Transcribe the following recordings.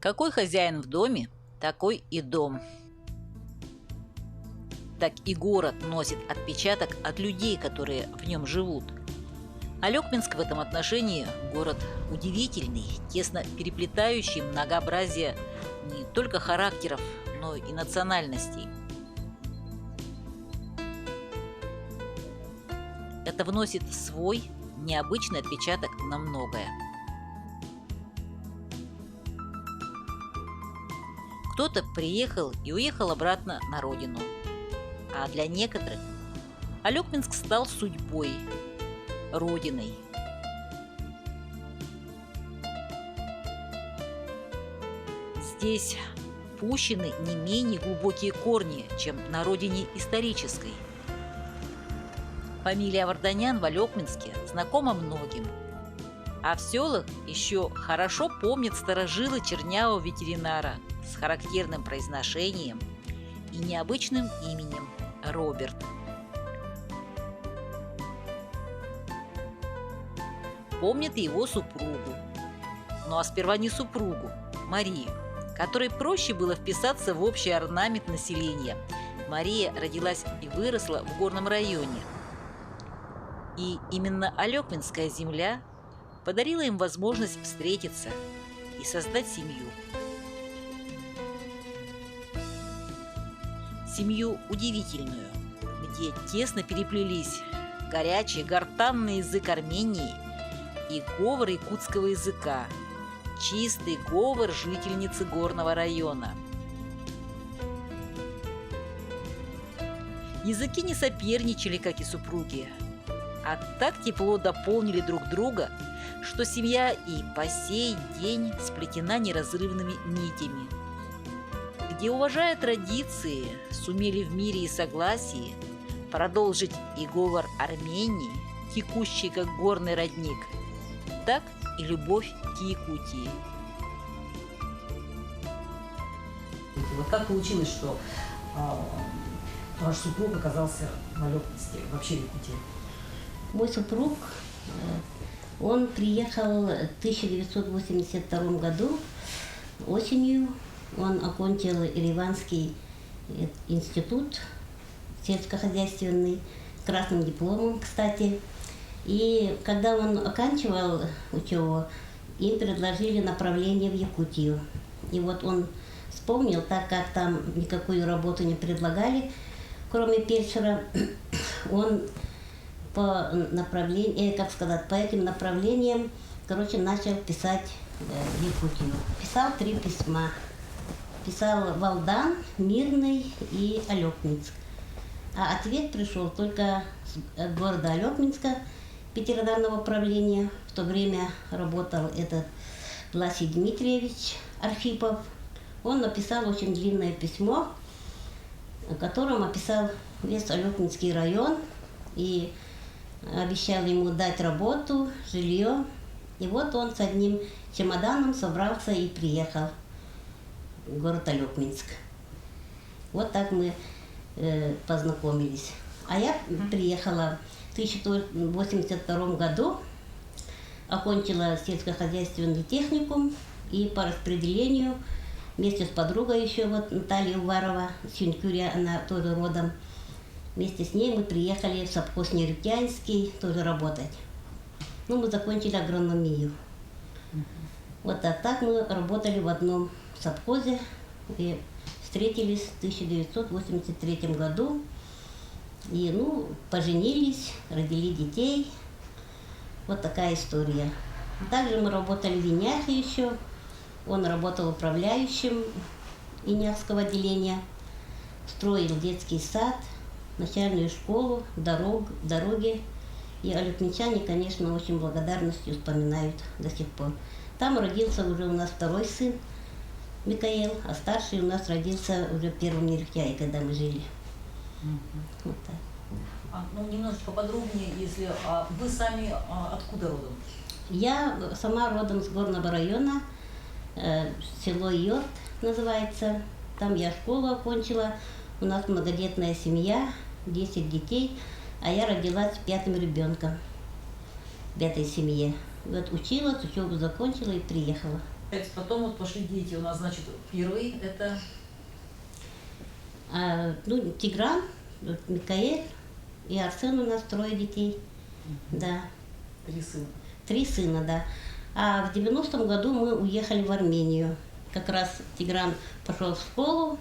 Какой хозяин в доме, такой и дом. Так и город носит отпечаток от людей, которые в нем живут. Алекминск в этом отношении город удивительный, тесно переплетающий многообразие не только характеров, но и национальностей. Это вносит свой необычный отпечаток на многое. Кто-то приехал и уехал обратно на родину, а для некоторых Алекминск стал судьбой, родиной. Здесь пущены не менее глубокие корни, чем на родине исторической. Фамилия Варданян в Алекминске знакома многим, а в селах еще хорошо помнят старожилы чернявого ветеринара с характерным произношением и необычным именем Роберт. Помнят и его супругу, ну а сперва не супругу, Марию, которой проще было вписаться в общий орнамент населения. Мария родилась и выросла в горном районе. И именно Алекминская земля подарила им возможность встретиться и создать семью. Семью удивительную, где тесно переплелись горячий гортанный язык Армении и говор якутского языка, чистый говор жительницы горного района. Языки не соперничали, как и супруги, а так тепло дополнили друг друга, что семья и по сей день сплетена неразрывными нитями. Где, уважая традиции, сумели в мире и согласии продолжить и говор Армении, текущий как горный родник, так и любовь к Якутии. Вот как получилось, что ваш супруг оказался в Алекминске, вообще в Якутии? Мой супруг, он приехал в 1982 году осенью. Он окончил Ереванский институт сельскохозяйственный, с красным дипломом, кстати. И когда он оканчивал учебу, им предложили направление в Якутию. И вот он вспомнил, так как там никакую работу не предлагали, кроме фельдшера, он по этим направлениям, начал писать в Якутию. Писал 3 письма. Писал Валдан, Мирный и Алекминск. А ответ пришел только с города Алекминска, ветеринарного управления. В то время работал этот Власий Дмитриевич Архипов. Он написал очень длинное письмо, в котором описал весь Алекминский район и обещал ему дать работу, жилье. И вот он с одним чемоданом собрался и приехал в город Алекминск. Вот так мы познакомились. А я приехала в 1982 году, окончила сельскохозяйственный техникум и по распределению вместе с подругой еще, вот Наталья Уварова, Синькюрия, она тоже родом. Вместе с ней мы приехали в совхоз Нерютянский тоже работать. Ну, мы закончили агрономию. Вот так мы работали в одном совхозе и встретились в 1983 году. И, поженились, родили детей. Вот такая история. Также мы работали в Виняхе еще. Он работал управляющим Инявского отделения, строил детский сад, начальную школу, дороги. И алекминчане, конечно, очень благодарностью вспоминают до сих пор. Там родился уже у нас второй сын, Микаэл, а старший у нас родился уже в первом Нерютяе, когда мы жили. Вот так. Немножечко подробнее, если вы сами откуда родом? Я сама родом с горного района, село Йорт называется. Там я школу окончила. У нас многодетная семья, 10 детей, а я родилась 5-м ребенком в этой семье. Вот училась, учебу закончила и приехала. Потом вот пошли дети у нас, значит, первый это... Ну, Тигран, Микаэль и Арсен у нас 3 детей. Да. 3 сына. 3 сына, да. А в 90-м году мы уехали в Армению. Как раз Тигран пошел в школу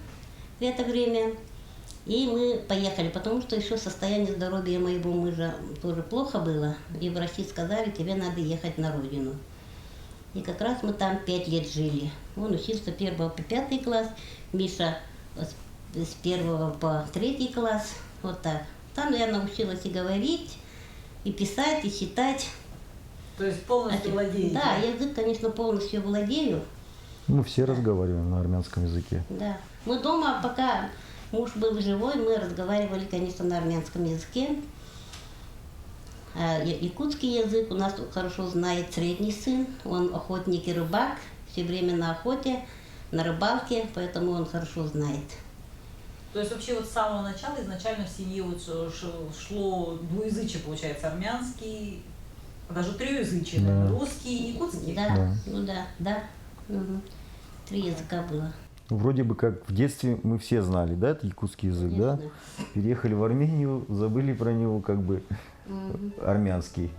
в это время, и мы поехали, потому что еще состояние здоровья моего мужа тоже плохо было. И врачи сказали, тебе надо ехать на родину. И как раз мы там 5 лет жили. Он учился с 1 по 5 класс, Миша с 1 по 3 класс. Вот так. Там я научилась и говорить, и писать, и читать. То есть полностью владеете? Да, язык, конечно, полностью владею. Мы все разговариваем на армянском языке. Да. Мы дома, пока муж был живой, мы разговаривали, конечно, на армянском языке. Якутский язык у нас хорошо знает средний сын. Он охотник и рыбак, все время на охоте, на рыбалке, поэтому он хорошо знает. То есть вообще вот с самого начала изначально в семье вот шло двуязычие, получается, армянский, даже триязычие, Да. русский и якутский? Да, Да. ну да. Угу. 3 языка было. Вроде бы как в детстве мы все знали, да, это якутский язык, да? Конечно. Переехали в Армению, забыли про него, как бы Мгм. армянский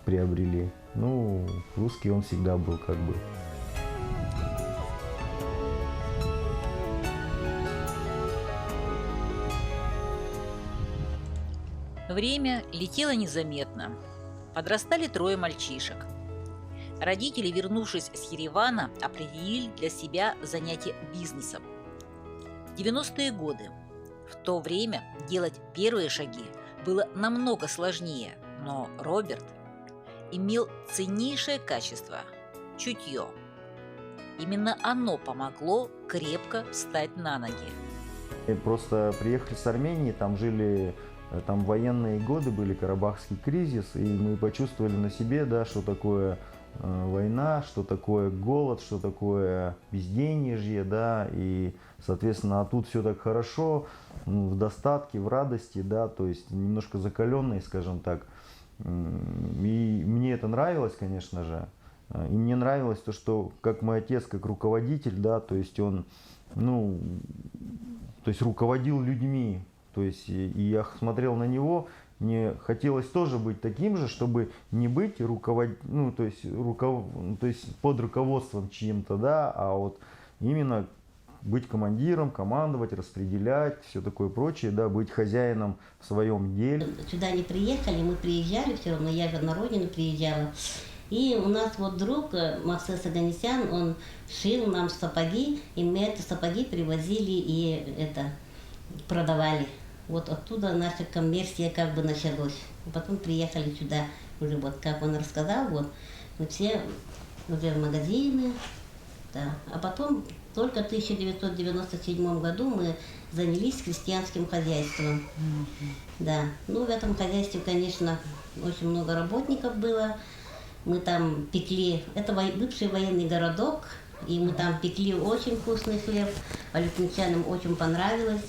приобрели. Ну, русский он всегда был как бы. Время летело незаметно. Подрастали 3 мальчишек. Родители, вернувшись с Еревана, определили для себя занятие бизнесом. 90-е годы. В то время делать первые шаги было намного сложнее, но Роберт имел ценнейшее качество – чутье. Именно оно помогло крепко встать на ноги. И просто приехали с Армении, там жили, там военные годы были, Карабахский кризис, и мы почувствовали на себе, да, что такое война, что такое голод, что такое безденежье, да, и, соответственно, а тут все так хорошо, в достатке, в радости, да, то есть немножко закаленный, скажем так. И мне это нравилось, конечно же, и мне нравилось то, что как мой отец, как руководитель, да, то есть он, ну, то есть руководил людьми, то есть и я смотрел на него, мне хотелось тоже быть таким же, чтобы не быть ну, то есть под руководством чьим-то, да, а вот именно быть командиром, командовать, распределять, все такое прочее, да, быть хозяином в своем деле. Сюда не приехали, мы приезжали все равно, я же на родину приезжала. И у нас вот друг Максес Аганесян, он шил нам сапоги, и мы эти сапоги привозили и продавали. Вот оттуда наша коммерция как бы началась. Потом приехали сюда, уже вот как он рассказал, вот мы все уже в магазины, да. А потом только в 1997 году мы занялись крестьянским хозяйством. Да. Ну, в этом хозяйстве, конечно, очень много работников было. Мы там пекли, это бывший военный городок, и мы там пекли очень вкусный хлеб, алюкминчанам очень понравилось.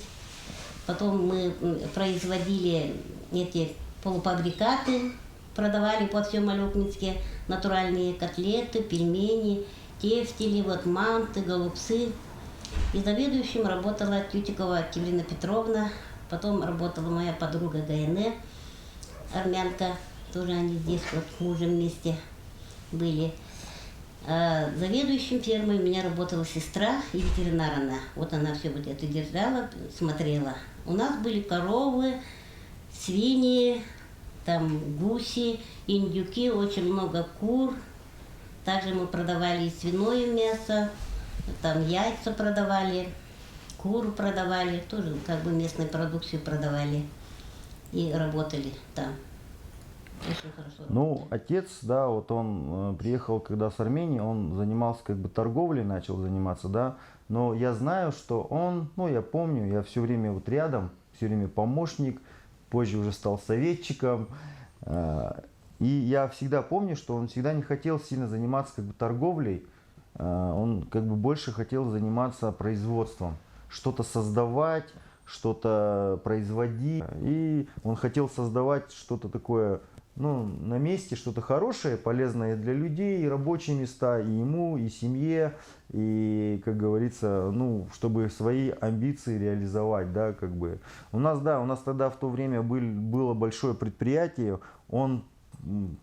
Потом мы производили эти полуфабрикаты, продавали по всем Алюкминске натуральные котлеты, пельмени, тефтели, вот манты, голубцы. И заведующим работала Тютикова Кеврина Петровна, потом работала моя подруга Гайне, армянка, тоже они здесь вот с мужем вместе были. А заведующим фермой у меня работала сестра и ветеринар она. Вот она все вот это держала, смотрела. У нас были коровы, свиньи, там гуси, индюки, очень много кур. Также мы продавали и свиное мясо, там яйца продавали, куру продавали, тоже как бы местную продукцию продавали и работали там. Очень хорошо. Ну, отец, да, вот он приехал когда с Армении, он занимался как бы торговлей, начал заниматься, да, но я знаю, что он, ну, я помню, я все время вот рядом, все время помощник, позже уже стал советчиком, и я всегда помню, что он всегда не хотел сильно заниматься как бы торговлей, он как бы больше хотел заниматься производством, что-то создавать, что-то производить, и он хотел создавать что-то такое ну, на месте что-то хорошее, полезное для людей, и рабочие места, и ему, и семье, и, как говорится, ну, чтобы свои амбиции реализовать, да, как бы. У нас тогда в то время было большое предприятие, он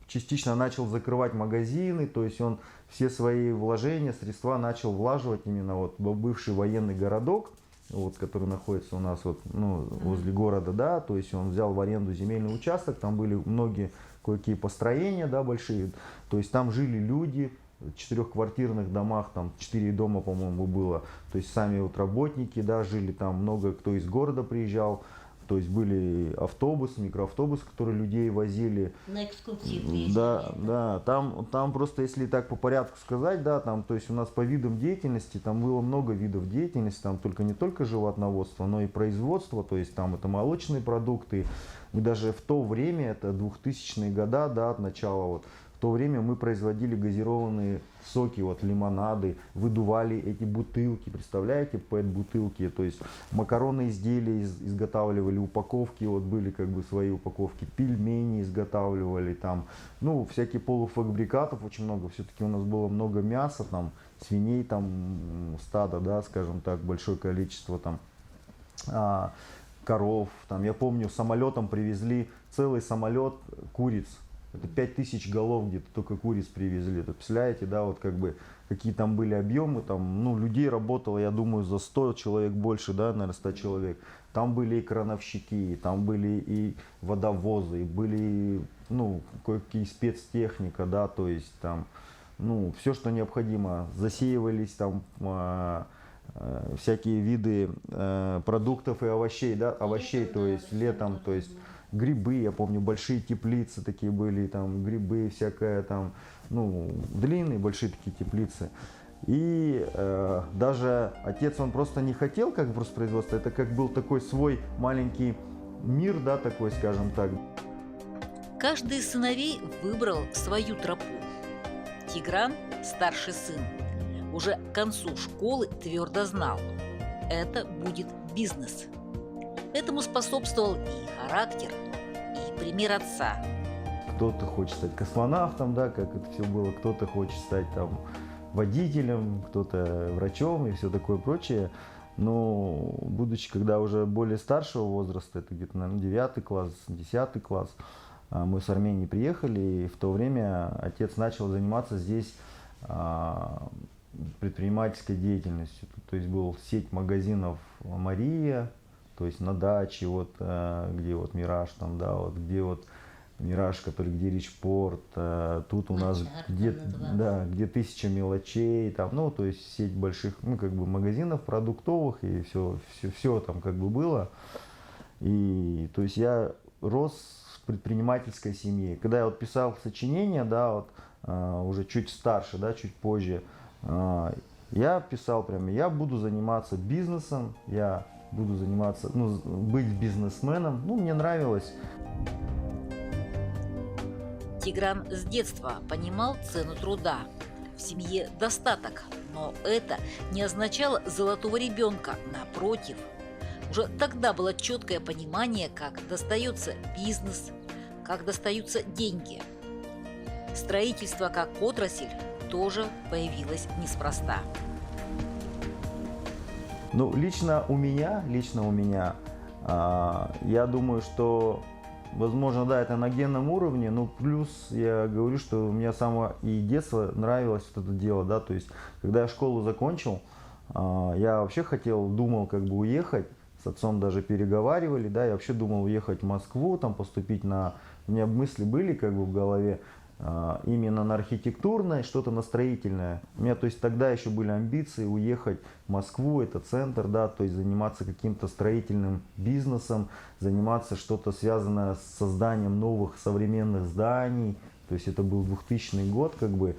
частично начал закрывать магазины, то есть он все свои вложения, средства начал влаживать именно вот в бывший военный городок, вот, который находится у нас вот, ну, возле города, да, то есть он взял в аренду земельный участок, там были многие кое-какие построения, да, большие, то есть там жили люди в 4-квартирных домах, там 4 дома, по-моему, было, то есть сами вот работники, да, жили там, много кто из города приезжал, то есть были автобусы, микроавтобусы, которые людей возили. На экскурсии приезжали. Да, там просто, если так по порядку сказать, да, там, то есть у нас по видам деятельности, там было много видов деятельности, там не только животноводство, но и производство, то есть там это молочные продукты. Мы даже в то время, это 2000-е годы, да, от начала вот, в то время мы производили газированные соки, вот лимонады, выдували эти бутылки, представляете, пэт-бутылки, то есть макаронные изделия изготавливали, упаковки, вот были как бы свои упаковки, пельмени изготавливали, там, ну, всякие полуфабрикатов очень много, все-таки у нас было много мяса, там, свиней, там, стада, да, скажем так, большое количество, там, коров, там, я помню, самолетом привезли целый самолет куриц. Это 5000 голов где-то только куриц привезли. Это, представляете, да, вот как бы какие там были объемы, там, ну, людей работало, я думаю, за 100 человек больше, да, наверное, 100 человек. Там были и крановщики, там были и водовозы, и были, ну, кое-какие спецтехника, да, то есть там, ну, все, что необходимо. Засеивались там всякие виды продуктов и овощей, да, овощей, то есть летом, то есть грибы, я помню, большие теплицы такие были, там грибы, всякое там, ну, длинные большие такие теплицы. И даже отец, он просто не хотел как бы просто производства, это как был такой свой маленький мир, да, такой, скажем так. Каждый из сыновей выбрал свою тропу. Тигран, старший сын, уже к концу школы твердо знал – это будет бизнес. Этому способствовал и характер, и пример отца. Кто-то хочет стать космонавтом, да, как это все было, кто-то хочет стать там водителем, кто-то врачом и все такое прочее. Но будучи, когда уже более старшего возраста, это где-то, наверное, 9 класс, 10 класс, мы с Армении приехали, и в то время отец начал заниматься здесь предпринимательской деятельностью. То есть был сеть магазинов «Мария», то есть на даче, вот, где вот «Мираж», там, да, вот, где вот «Мираж», который, где «Ричпорт», тут у нас где 1000 мелочей, там, ну, то есть сеть больших, ну, как бы магазинов продуктовых, и все там как бы было. И, то есть я рос в предпринимательской семье. Когда я вот писал сочинения, да, вот, уже чуть старше, да, чуть позже, я писал прямо, я буду заниматься бизнесом, я буду заниматься, ну, быть бизнесменом. Ну, мне нравилось. Тигран с детства понимал цену труда. В семье достаток, но это не означало золотого ребенка. Напротив, уже тогда было четкое понимание, как достается бизнес, как достаются деньги. Строительство как отрасль тоже появилось неспроста. Ну, лично у меня, я думаю, что, возможно, да, это на генном уровне, но плюс я говорю, что мне с самого и детства нравилось вот это дело, да, то есть, когда я школу закончил, я вообще думал как бы уехать, с отцом даже переговаривали, да, я вообще думал уехать в Москву, там поступить у меня мысли были как бы в голове, именно на архитектурное, что-то на строительное. У меня, то есть, тогда еще были амбиции уехать в Москву, это центр, да, то есть заниматься каким-то строительным бизнесом, заниматься что-то связанное с созданием новых современных зданий. То есть это был 2000 год, как бы.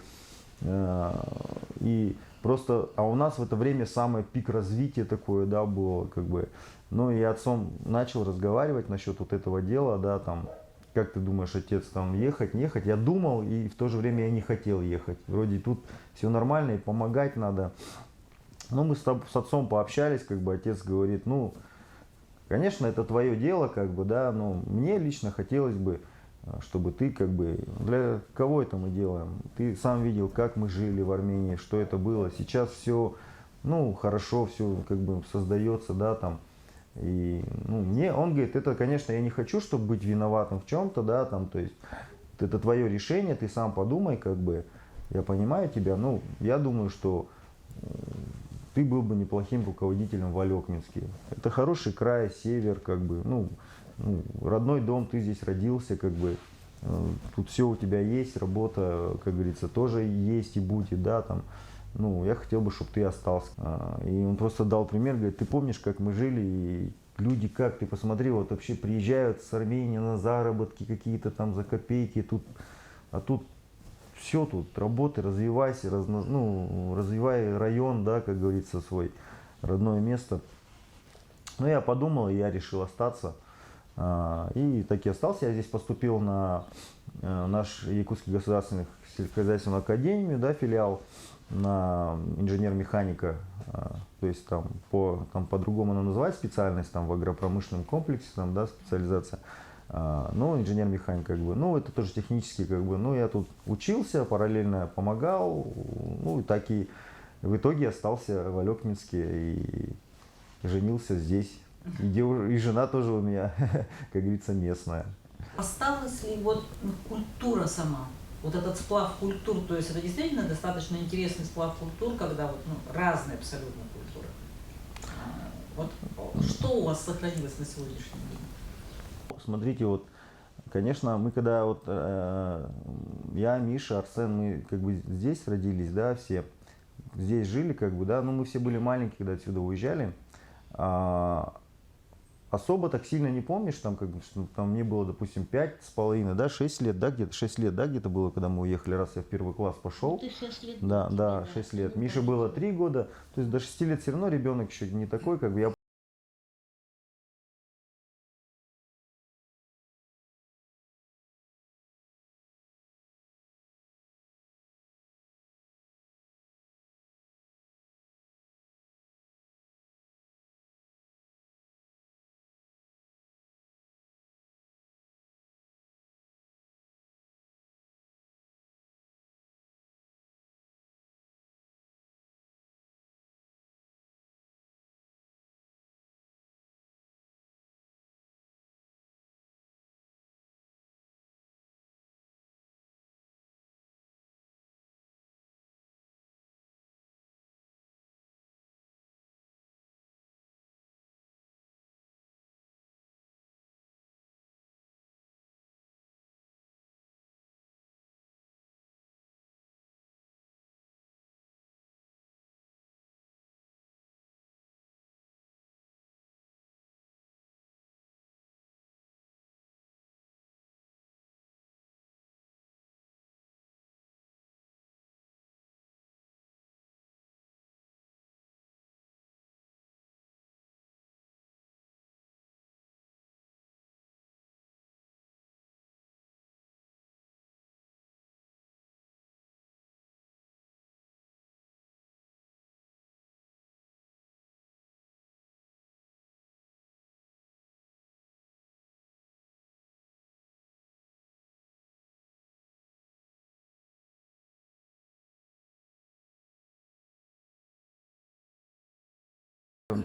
И просто, а у нас в это время самый пик развития такое, да, было, как бы. Ну и отцом начал разговаривать насчет вот этого дела, да, там. Как ты думаешь, отец, там ехать, не ехать? Я думал, и в то же время я не хотел ехать. Вроде тут все нормально, и помогать надо. Но мы с отцом пообщались, как бы отец говорит, ну, конечно, это твое дело, как бы, да, но мне лично хотелось бы чтобы ты как бы, для кого это мы делаем? Ты сам видел, как мы жили в Армении, что это было. Сейчас все, ну, хорошо, все как бы создается, да, там. И, ну, мне, он говорит, это, конечно, я не хочу, чтобы быть виноватым в чем-то, да, там, то есть, это твое решение, ты сам подумай, как бы, я понимаю тебя, ну, я думаю, что ты был бы неплохим руководителем в Алекминске. Это хороший край, север, как бы, ну, родной дом, ты здесь родился, как бы, тут все у тебя есть, работа, как говорится, тоже есть и будет, да, там, ну, я хотел бы, чтобы ты остался. И он просто дал пример, говорит, ты помнишь, как мы жили, и люди как, ты посмотри, вот вообще приезжают с Армении на заработки какие-то там за копейки, тут, а тут все, тут работай, развивайся, ну, развивай район, да, как говорится, свой родное место. Ну, я подумал, и я решил остаться. И так и остался. Я здесь поступил на наш Якутский государственный сельскохозяйственную академию, да, филиал, на инженер-механика. То есть там по-другому она называется специальность, там в агропромышленном комплексе, там, да, специализация. Ну, инженер-механик, как бы, ну, это тоже технически, как бы, ну, я тут учился, параллельно помогал, ну, и так и в итоге остался в Алекминске и женился здесь. И жена тоже у меня, как говорится, местная. Осталась ли вот культура сама? Вот этот сплав культур, то есть это действительно достаточно интересный сплав культур, когда вот, ну, разные абсолютно культуры. Вот что у вас сохранилось на сегодняшний день? Смотрите, вот, конечно, мы когда вот я, Миша, Арсен, мы как бы здесь родились, да, все здесь жили, как бы, да, но мы все были маленькие, когда отсюда уезжали. Особо так сильно не помнишь, там, как бы, что там мне было, допустим, 5,5, да, 6 лет, да, где-то 6 лет, да, где-то было, когда мы уехали, раз я в первый класс пошел. Ты 6 лет. Да, да, 6 лет. Мише было 3 года, то есть до 6 лет все равно ребенок еще не такой, как бы я.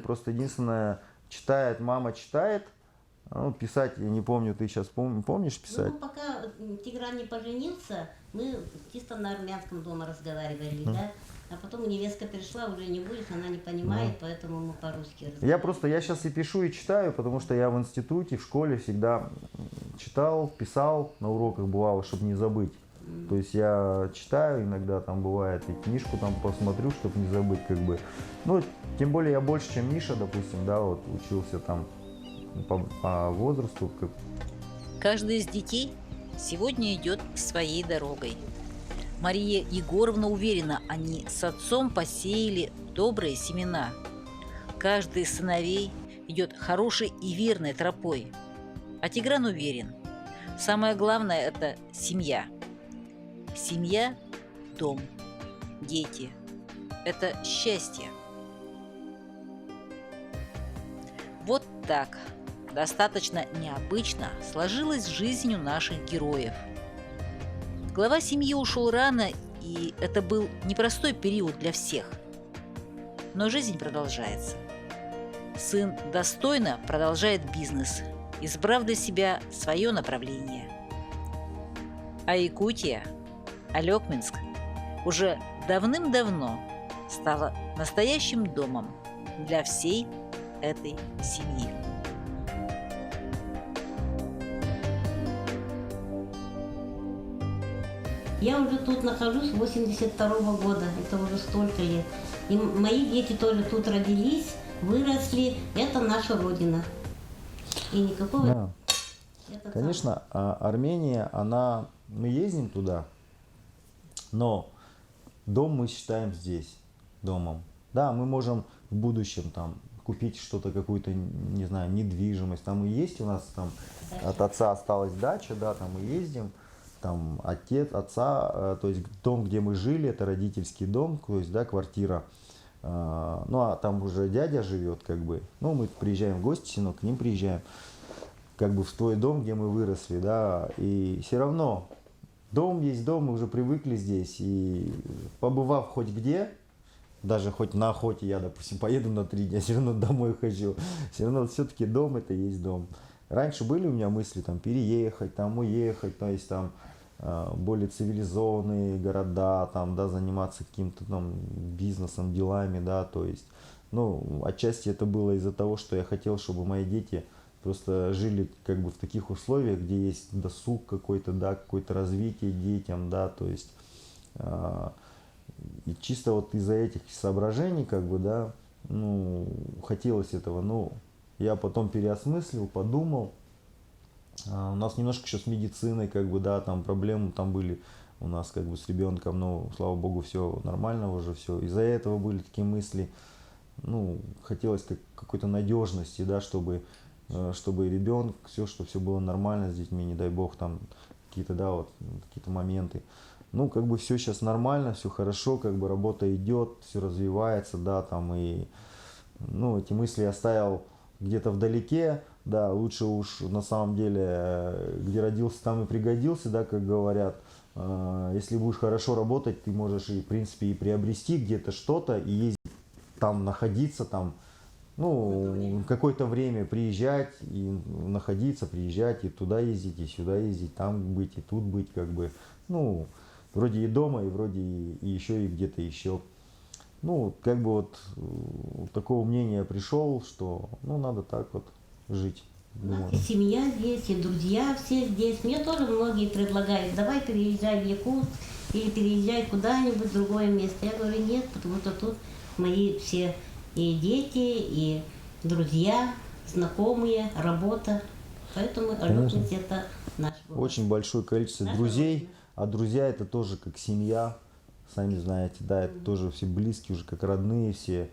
Просто единственное, читает, мама читает, ну, писать, я не помню, ты сейчас помнишь писать? Ну, пока Тигран не поженился, мы чисто на армянском дома разговаривали, да? А потом невестка пришла, уже не будет, она не понимает, поэтому мы по-русски разговариваем. Я сейчас и пишу, и читаю, потому что я в институте, в школе всегда читал, писал, на уроках бывало, чтобы не забыть. То есть я читаю иногда, там бывает, и книжку там посмотрю, чтобы не забыть, как бы. Ну, тем более я больше, чем Миша, допустим, да, вот учился там по возрасту. Каждый из детей сегодня идет своей дорогой. Мария Егоровна уверена, они с отцом посеяли добрые семена. Каждый из сыновей идет хорошей и верной тропой. А Тигран уверен, самое главное – это семья. Семья – дом, дети – это счастье. Вот так достаточно необычно сложилась жизнь у наших героев. Глава семьи ушел рано, и это был непростой период для всех. Но жизнь продолжается. Сын достойно продолжает бизнес, избрав для себя свое направление. А Якутия, Алекминск, уже давным-давно стала настоящим домом для всей этой семьи. Я уже тут нахожусь с 82-го года, это уже столько лет. И мои дети тоже тут родились, выросли, это наша родина. И никакого... Да. Это Конечно, Армения, мы ездим туда, но дом мы считаем здесь домом. Да, мы можем в будущем там купить что-то, какую-то, не знаю, недвижимость. Там и есть у нас там от отца осталась дача, да, там мы ездим. Там отца, то есть дом, где мы жили, это родительский дом, то есть, да, квартира. Ну, а там уже дядя живет, как бы. Ну, мы приезжаем в гости, сынок, к ним приезжаем, как бы в твой дом, где мы выросли, да. И все равно дом есть дом, мы уже привыкли здесь. И побывав хоть где, даже хоть на охоте я, допустим, поеду на 3 дня, все равно домой хочу. Все равно все-таки дом это есть дом. Раньше были у меня мысли там переехать, там уехать, то есть там более цивилизованные города, там, да, заниматься каким-то там бизнесом, делами, да, то есть, ну, отчасти это было из-за того, что я хотел, чтобы мои дети просто жили как бы в таких условиях, где есть досуг какой-то, да, какое-то развитие детям, да, то есть, и чисто вот из-за этих соображений, как бы, да, ну, хотелось этого, ну, я потом переосмыслил, подумал. У нас немножко еще с медициной, как бы, да, там проблемы там были у нас, как бы, с ребенком, но, слава богу, все нормально уже, все. Из-за этого были такие мысли, ну, хотелось какой-то надежности, да, чтобы ребенок, что все было нормально с детьми, не дай бог, там, какие-то, да, вот, какие-то моменты. Ну, как бы все сейчас нормально, все хорошо, как бы работа идет, все развивается, да, там, и, ну, эти мысли я оставил где-то вдалеке, да, лучше уж на самом деле, где родился, там и пригодился, да, как говорят. Если будешь хорошо работать, ты можешь и, в принципе, и приобрести где-то что-то, и ездить там, находиться там, ну, какое-то время приезжать, и находиться, приезжать, и туда ездить, и сюда ездить, там быть, и тут быть, как бы, ну, вроде и дома, и вроде и еще, и где-то еще. Ну, как бы вот такого мнения пришел, что, ну, надо так вот жить. У нас и семья здесь, и друзья все здесь. Мне тоже многие предлагают, давай переезжай в Якутск или переезжай куда-нибудь в другое место. Я говорю, нет, потому что тут мои все и дети, и друзья, знакомые, работа. Поэтому Алекминск это наш город. Очень большое количество друзей, а друзья это тоже как семья. Сами знаете, да, это тоже все близкие, уже как родные все,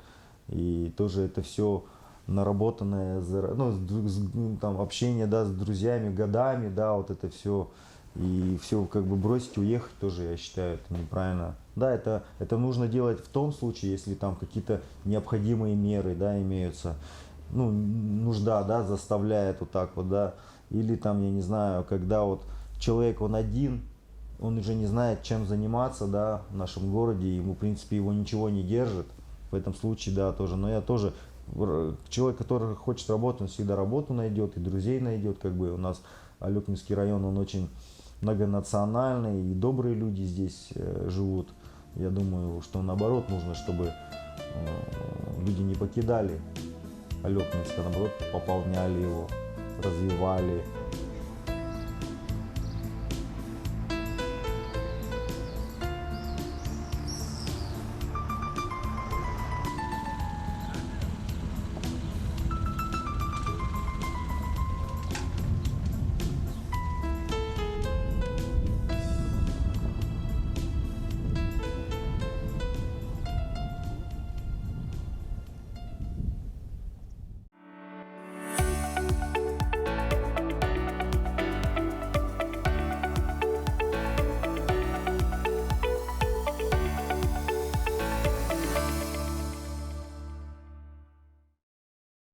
и тоже это все наработанное, ну, там, общение, да, с друзьями годами, да, вот это все, и все как бы бросить, уехать тоже, я считаю, это неправильно. Да, это нужно делать в том случае, если там какие-то необходимые меры, да, имеются, ну, нужда, да, заставляет вот так вот, да, или там, я не знаю, когда вот человек, он один, он уже не знает, чем заниматься, да, в нашем городе, ему, в принципе, его ничего не держит, в этом случае, да, тоже, но я тоже, человек, который хочет работать, он всегда работу найдет, и друзей найдет, как бы, у нас Алекминский район, он очень многонациональный, и добрые люди здесь живут, я думаю, что наоборот нужно, чтобы люди не покидали Алекминск, а наоборот пополняли его, развивали,